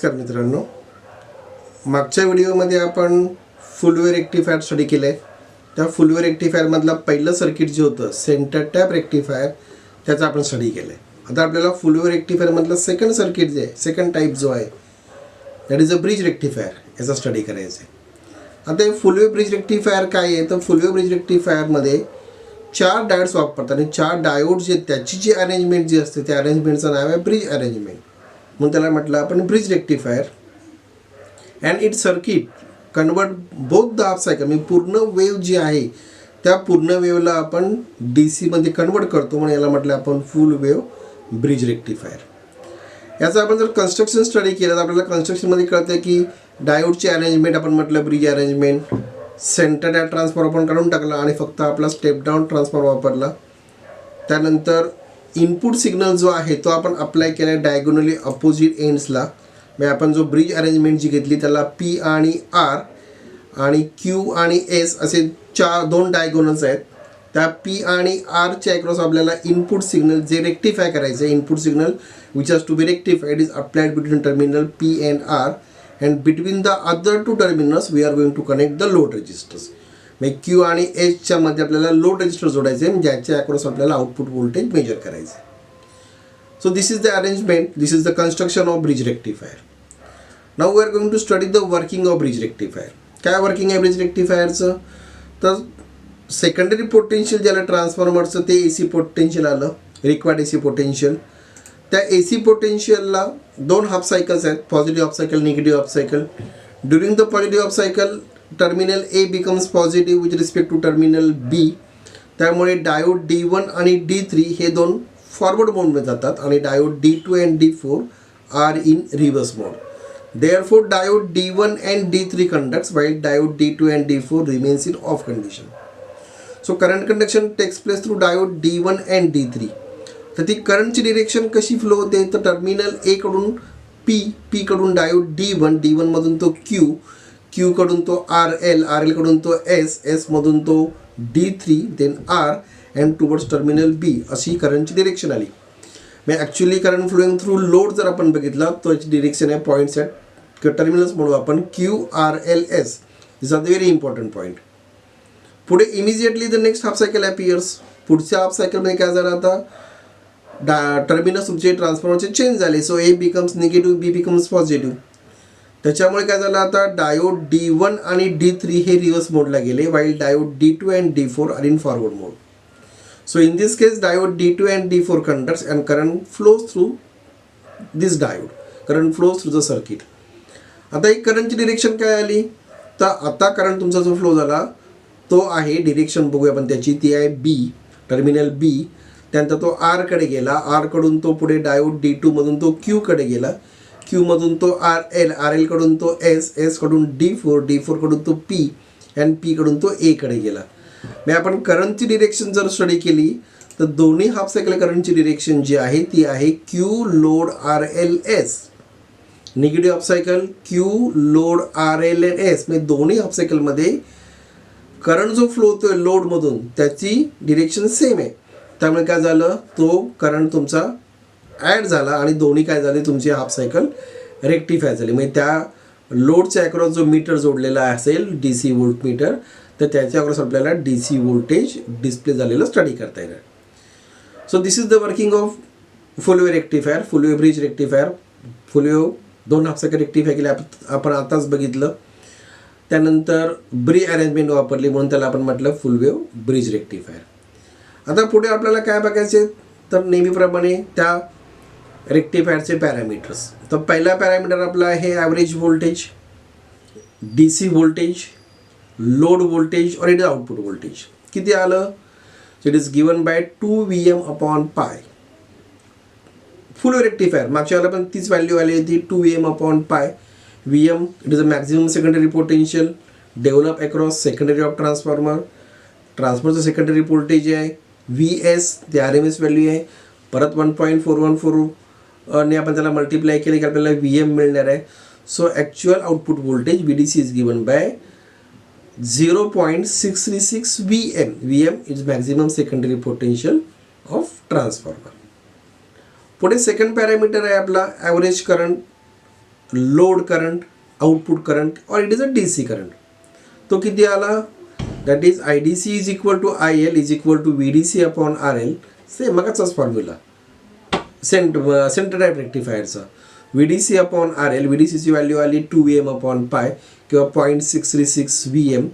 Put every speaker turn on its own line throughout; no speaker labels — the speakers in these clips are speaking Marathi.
नमस्कार मित्रांनो, मागच्या व्हिडिओमध्ये आपण फुल वेव्ह रेक्टिफायर स्टडी केले. त्या फुल वेव्ह रेक्टिफायरमधलं पहिलं सर्किट जे होतं सेंटर टॅप रेक्टिफायर त्याचा आपण स्टडी केलं आहे. आता आपल्याला फुल वेव्ह रेक्टिफायरमधलं सेकंड सर्किट जे आहे, सेकंड टाईप जो आहे that is a bridge rectifier, याचा स्टडी करायचा आहे. आता हे फुल वेव्ह ब्रिज रेक्टिफायर काय आहे तर फुल वेव्ह ब्रिज रेक्टिफायरमध्ये 4 डायोड्स वापरतात आणि 4 डायोड जे त्याची जी अरेंजमेंट जी असते त्या अरेंजमेंटचं नाव आहे ब्रिज अरेंजमेंट. म्हणून त्याला म्हटलं आपण bridge rectifier. And it circuit convert both the half cycle, म्हणजे पूर्ण वेव्ह जी आहे त्या पूर्ण वेव्हला आपण डी सीमध्ये कन्वर्ट करतो, म्हणून याला म्हटलं आपण फुल वेव्ह ब्रिज रेक्टिफायर. याचं आपण जर कन्स्ट्रक्शन स्टडी केलं तर आपल्याला कन्स्ट्रक्शनमध्ये कळतं की डायोडची अरेंजमेंट आपण म्हटलं bridge arrangement, centre tap transformer आपण काढून टाकला आणि फक्त आपला स्टेप डाऊन ट्रान्सफॉर्मर वापरला. त्यानंतर इनपुट सिग्नल जो आहे तो आपण अप्लाय केला आहे डायगोनली अपोजिट एंड्सला. म्हणजे आपण जो ब्रिज अरेंजमेंट जी घेतली त्याला पी आणि आर आणि क्यू आणि एस असे 2 डायगोनल्स आहेत. त्या पी आणि आरच्या अक्रॉस आपल्याला इनपुट सिग्नल जे रेक्टिफाय करायचं आहे, input signal which has to be rectified is applied between terminal P and R, and between the other 2 terminals we are going to connect the load resistors. म्हणजे क्यू आणि एसच्या मध्ये आपल्याला लोड रेजिस्टर जोडायचे आहे, ज्याच्या अक्रॉस आपल्याला आउटपुट व्होल्टेज मेजर करायचं आहे. So this is the arrangement, this is the construction of bridge rectifier. Now we are going to study the working of bridge rectifier. काय वर्किंग आहे ब्रिज रेक्टिफायरचं तर सेकंडरी पोटेन्शियल ज्याला ट्रान्सफॉर्मरचं ते ए सी पोटेन्शियल आलं, रिक्वायर्ड ए सी पोटेन्शियल. त्या ए सी पोटेन्शियलला 2 हाफ सायकल्स आहेत, positive half cycle, negative half cycle. During the positive half cycle terminal A becomes positive with respect to terminal बी. त्यामुळे डायोड D1 आणि D3 हे 2 फॉरवर्ड मोडमध्ये जातात आणि diode D2 and D4 are in reverse mode. Therefore, diode D1 and D3 conducts while diode D2 and D4 remains in off condition. So current conduction takes place through diode D1 and D3. तर ती करंटची डिरेक्शन कशी फ्लो होते तर टर्मिनल ए कडून पी कडून डायोड D1 मधून तो क्यू कडून तो आर कडून तो एस मधून तो D3 then R and towards terminal B, अशी करंटची डिरेक्शन आली. म्हणजे actually current flowing through load जर आपण बघितला तो याची डिरेक्शन आहे पॉईंट्स ॲट टर्मिनल्स म्हणू आपण QRLS. This are the very important point. पुढे immediately the next half cycle appears. पुढच्या हाफ सायकलमध्ये काय झालं आता टर्मिनल्स तुमचे ट्रान्सफॉर्मरचे चेंज झाले. So A becomes negative, B becomes positive. त्याच्यामुळे काय झालं आता डायोड D1 आणि D3 हे रिव्हर्स मोडला गेले while diode D2 and D4 are in forward mode. So in this case diode D2 and D4 conducts and current flows through this diode. Current flows through the circuit. आता एक करंटची डिरेक्शन काय आली तर आता करंट तुमचा जो फ्लो झाला तो आहे, डिरेक्शन बघूया आपण त्याची, ती आहे बी, टर्मिनल बी. त्यानंतर तो आरकडे गेला, आरकडून तो पुढे डायोड D2 मधून तो क्यूकडे गेला, क्यूमधून तो आर कडून तो एस कडून D4 कडून तो पी अँड पी कडून तो ए कडे गेला. म्हणजे आपण करंटची डिरेक्शन जर स्टडी केली तर दोन्ही हाफ सायकल करंटची डिरेक्शन जी आहे ती आहे Q load RLS. Negative half cycle Q load RLS. म्हणजे दोन्ही हाफ सायकलमध्ये करंट जो फ्लो होतोय लोडमधून त्याची डिरेक्शन सेम आहे. त्यामुळे काय झालं तो करंट तुमचा ॲड झाला आणि दोन्ही काय झाले तुमची हाफ सायकल रेक्टिफाय झाली. म्हणजे त्या लोडच्या अक्रॉस जो मीटर जोडलेला असेल DC वोल्ट मीटर तर त्याच्या अक्रॉस आपल्याला DC व्होल्टेज डिस्प्ले झालेलं स्टडी करता येणार. So this is the working of full wave rectifier, full wave bridge rectifier. Full wave 2 half cycle rectify केले आपण आताच बघितलं. त्यानंतर ब्रिज अरेंजमेंट वापरली म्हणून त्याला आपण म्हटलं फुल वेव्ह ब्रिज रेक्टिफायर. आता पुढे आपल्याला काय बघायचे तर नेहमीप्रमाणे त्या रेक्टिफायरचे पॅरामीटर्स. तर पहिला पॅरामीटर आपला आहे average voltage, DC voltage, load voltage और इट इज आउटपुट व्होल्टेज. किती आलं so it is given by 2Vm/π. Full rectifier मागच्या वेळेला पण तीच व्हॅल्यू आली होती 2Vm/π. Vm it is a maximum secondary potential develop across secondary of ट्रान्सफॉर्मरचं सेकंडरी व्होल्टेज आहे. VS ते RMS व्हॅल्यू आहे. परत 1.414 ने आपण त्याला मल्टिप्लाय केले की आपल्याला Vm मिळणार आहे. So actual output voltage VDC is given by 0.636 Vm. Vm is maximum secondary potential of transformer. पुढे सेकंड पॅरामीटर आहे आपला average current load current, output current, और it is a DC current. तो किती आला? That is IDC is equal to IL is equal to VDC upon RL. Same मगाचाच फॉर्म्युला सेंटर टाईप रेक्टिफायरचा. VDC अपॉन RL, VDCची व्हॅल्यू आली 2M अपॉन पाय किंवा 0.636 VM.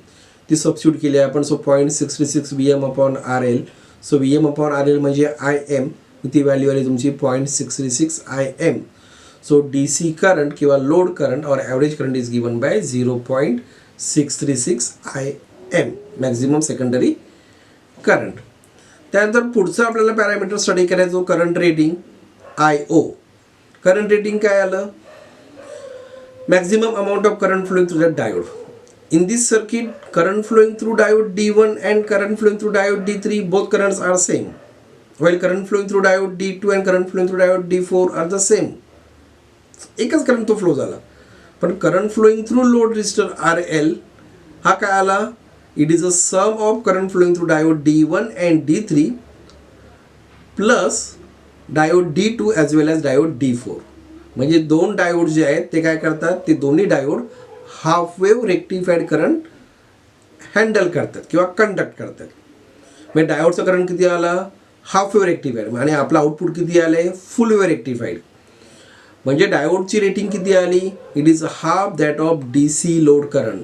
ती सबस्टिट्यूट केली आपण. So 0.636 VM upon RL. So VM upon RL म्हणजे IM. ती व्हॅल्यू आली तुमची 0.636 IM. सो DC करंट किंवा लोड करंट और average current is given by 0.636 IM maximum secondary current. त्यानंतर पुढचं आपल्याला पॅरामीटर स्टडी करायचं current rating IO. Current rating काय आलं? Maximum amount of current flowing through the diode. In this circuit, current flowing through diode D1 and current flowing through diode D3, both currents are same. While current flowing through diode D2 and current flowing through diode D4 are the same. एकच करंट तो फ्लो झाला. पण current flowing through load resistor RL हा काय आला? It is a sum of current flowing through diode D1 and D3 plus diode D2 as well as diode D4. म्हणजे दोन डायोड जे आहेत ते काय करतात? ते दोन्ही diode half wave rectified current handle करतात किंवा कंडक्ट करतात. म्हणजे डायोडचा करंट किती आला? Half wave rectified. आणि आपलं आउटपुट किती आलं आहे? Full wave rectified. म्हणजे डायोडची रेटिंग किती आली? It is half that of DC load current.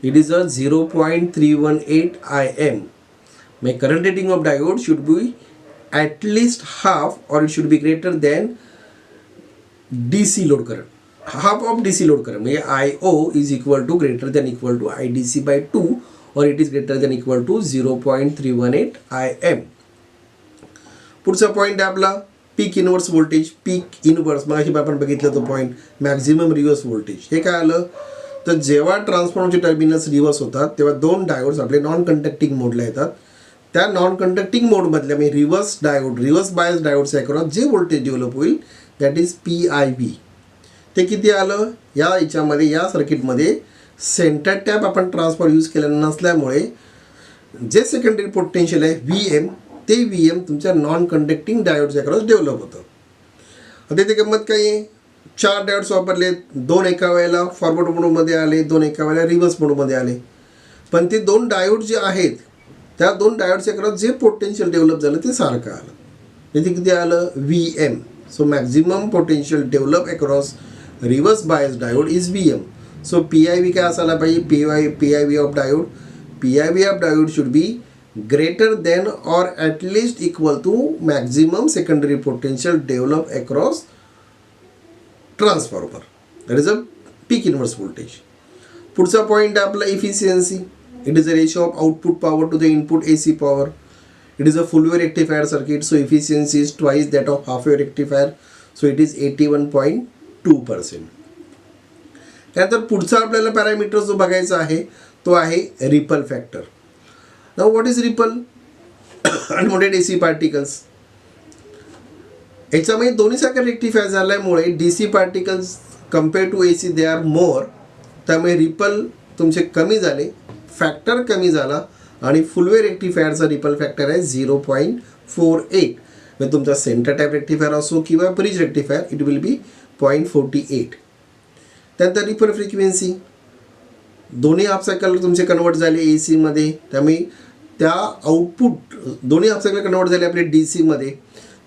It is a 0.318 IM. म्हणजे current rating of diode should be at least half और it should be greater than DC load current. Half of DC load current म्हणजे IO is equal to greater than equal to IDC by 2 और it is greater than equal to 0.318 IM. पुढचा पॉईंट आहे आपला peak inverse voltage. Peak inverse मग आपण बघितलं तो पॉईंट मॅक्झिमम रिव्हर्स व्होल्टेज. हे काय आलं? तर जेव्हा ट्रान्सफॉर्मरचे टर्मिनल्स रिव्हर्स होतात तेव्हा दोन डायोड्स आपले नॉन कंडक्टिंग मोडला येतात. त्या नॉन कंडक्टिंग मोडमधल्या म्हणजे रिव्हर्स डायोड, रिव्हर्स बायस डायोडच्या अक्रॉस जे व्होल्टेज डेव्हलप होईल दॅट इज PIV. ते किती आलं? या याच्यामध्ये या सर्किटमध्ये सेंटर टॅप आपण ट्रान्सफॉर्मर यूज केलेलं नसल्यामुळे जे सेकंडरी पोटेन्शियल आहे VM, ते VM तुमच्या नॉन कंडक्टिंग डायोडच्या अक्रॉस डेव्हलप होतं. आता इथे गंमत काय आहे? 4 डायोड्स वापरले, 2 एका वेळेला फॉरवर्ड मोडमध्ये आले, 2 एका वेळेला रिव्हर्स मोडमध्ये आले. पण ते 2 डायोड जे आहेत त्या 2 डायोडच्या अक्रॉस जे पोटेन्शियल डेव्हलप झालं ते सारखं आलं. इथे किती आलं? VM. So maximum potential develop across reverse bias diode is VM. So PIV काय असायला पाहिजे? PIV of diode, PIV of diode should be greater than और at least equal to maximum secondary potential develop across transformer. That is a peak inverse voltage. पुढचा पॉईंट आहे आपला efficiency. It is a ratio of output power to the input AC power. It is a full wave rectifier circuit. So efficiency is twice that of half wave rectifier. So it is 81.2%. त्यानंतर पुढचा आपल्याला पॅरामीटर जो बघायचा आहे तो आहे ripple factor. Now what is ripple? Unwanted AC particles. याच्यामध्ये दोन्ही सारखे रेक्टिफाय झाल्यामुळे DC particles compare to AC they are more. त्यामुळे रिपल तुमचे कमी झाले, फॅक्टर कमी झाला आणि फुल वेव रेक्टिफायरचा रिपल फॅक्टर आहे 0.48. म्हणजे तुमचा सेंटर टाईप रेक्टिफायर असो किंवा bridge rectifier it will be 0.48. त्यानंतर रिपल फ्रिक्वेन्सी. दोन्ही हाफ सायकल तुमचे कन्वर्ट झाले ACमध्ये, त्यामुळे त्या आउटपुट दोन्ही हाफ सायकल कन्वर्ट झाले आपले DCमध्ये.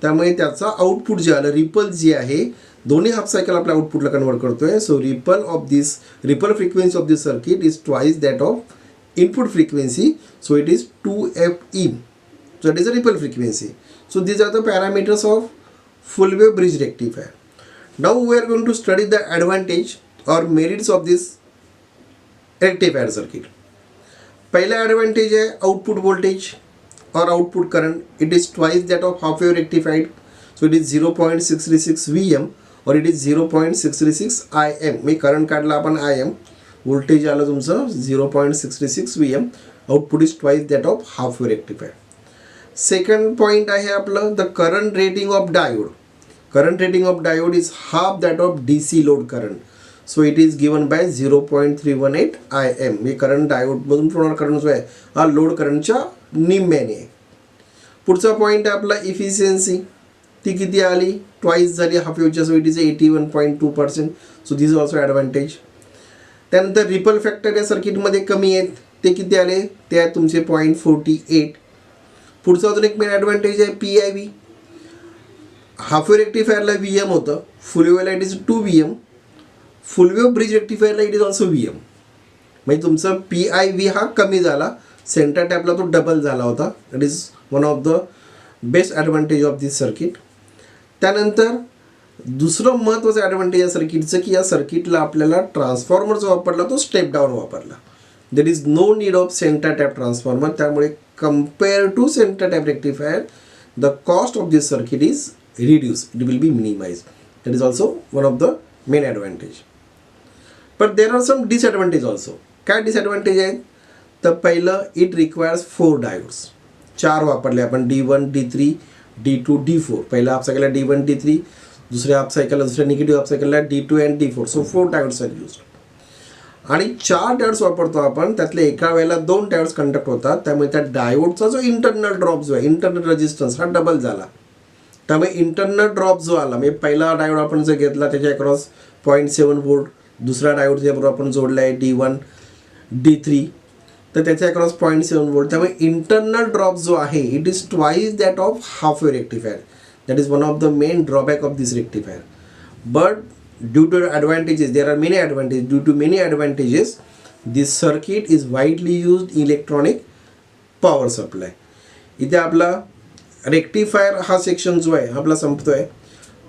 त्यामुळे त्याचा आउटपुट जे आलं रिपल जे आहे दोन्ही हाफ सायकल आपल्या आउटपुटला कन्वर्ट करतोय. So ripple frequency of this circuit is twice that of input frequency. So it is 2FE. So that is a ripple frequency. So these are the parameters of full wave bridge rectifier. Now we are going to study the advantage or merits of this rectifier circuit. पहला advantage है output voltage or output current. It is twice that of half wave rectified. So it is 0.636 VM or it is 0.636 IM. Me current काढला आपण IM. voltage आलं तुमचं 0.636 VM. Output is twice that of half wave rectifier. Second point आहे आपलं the current rating of diode. Current rating of diode is half that of DC load current. So it is given bye 0.318 IM. हे करंट डायोडमधून होणार करंट जो आहे हा लोड करंटच्या निम्म्याने आहे. पुढचा पॉईंट आहे आपला इफिशियन्सी. ती किती आली? ट्वाइस झाली हाफ वेवच्या. So it is 81.2%. So this is also advantage. त्यानंतर रिपल फॅक्टर या सर्किटमध्ये कमी आहेत, ते किती आले, ते आहेत तुमचे 0.48. पुढचा अजून एक मेन ॲडव्हान्टेज आहे PIV. हाफ वेव्ह रेक्टिफायरला VM होतं, फुल वेव्हला it is 2 VM, full wave bridge रेक्टिफायरला इट इज ऑल्सो VM. म्हणजे तुमचं PIV हा कमी झाला, सेंटर टॅपला तो डबल झाला होता. That is one of the best advantage of this circuit. त्यानंतर दुसरं महत्त्वाचं ॲडव्हान्टेज या सर्किटचं की या सर्किटला आपल्याला ट्रान्सफॉर्मर जो वापरला तो स्टेप डाऊन वापरला. There is no need of centre tap transformer. त्यामुळे compare to centre tap rectifier the cost of this circuit is reduce, it will be minimise. That is also one of the main advantage. But there are some disadvantage also. काय डिसॲडव्हान्टेज आहेत, तर पहिलं इट रिक्वायर्स 4 डायोड्स. 4 वापरले आपण, D1, D3, D2, D4. पहिल्या हाफ सायकलला D1, D3, दुसऱ्या हाफ सायकलला, दुसऱ्या निगेटिव्ह हाफ सायकलला D2 and D4. So 4 diodes are use. आणि 4 डायोड्स वापरतो आपण, त्यातले एका वेळेला 2 डायोड्स कंडक्ट होतात. त्यामुळे त्या डायोडचा जो इंटरनल ड्रॉप जो आहे, इंटरनल रेजिस्टन्स हा डबल झाला. त्यामुळे इंटरनल ड्रॉप जो आला, म्हणजे पहिला डायोड आपण जर घेतला त्याच्या अक्रॉस 0.7 व्होल्ट, दुसरा डायोड ज्याबरोबर आपण जोडला आहे D1, D3, तर त्याच्या अक्रॉस 0.7 व्होल्ट. त्यामुळे इंटरनल ड्रॉप जो आहे it is twice that of half wave rectifier. That is one of the main drawback of this rectifier. But due to advantages, there are many advantages. Due to many advantages, this circuit is widely used electronic power supply. इथे आपला रेक्टिफायर हा सेक्शन जो आहे आपला संपतोय.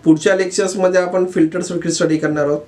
पुढच्या लेक्चर्समध्ये आपण फिल्टर सर्किट स्टडी करणार आहोत.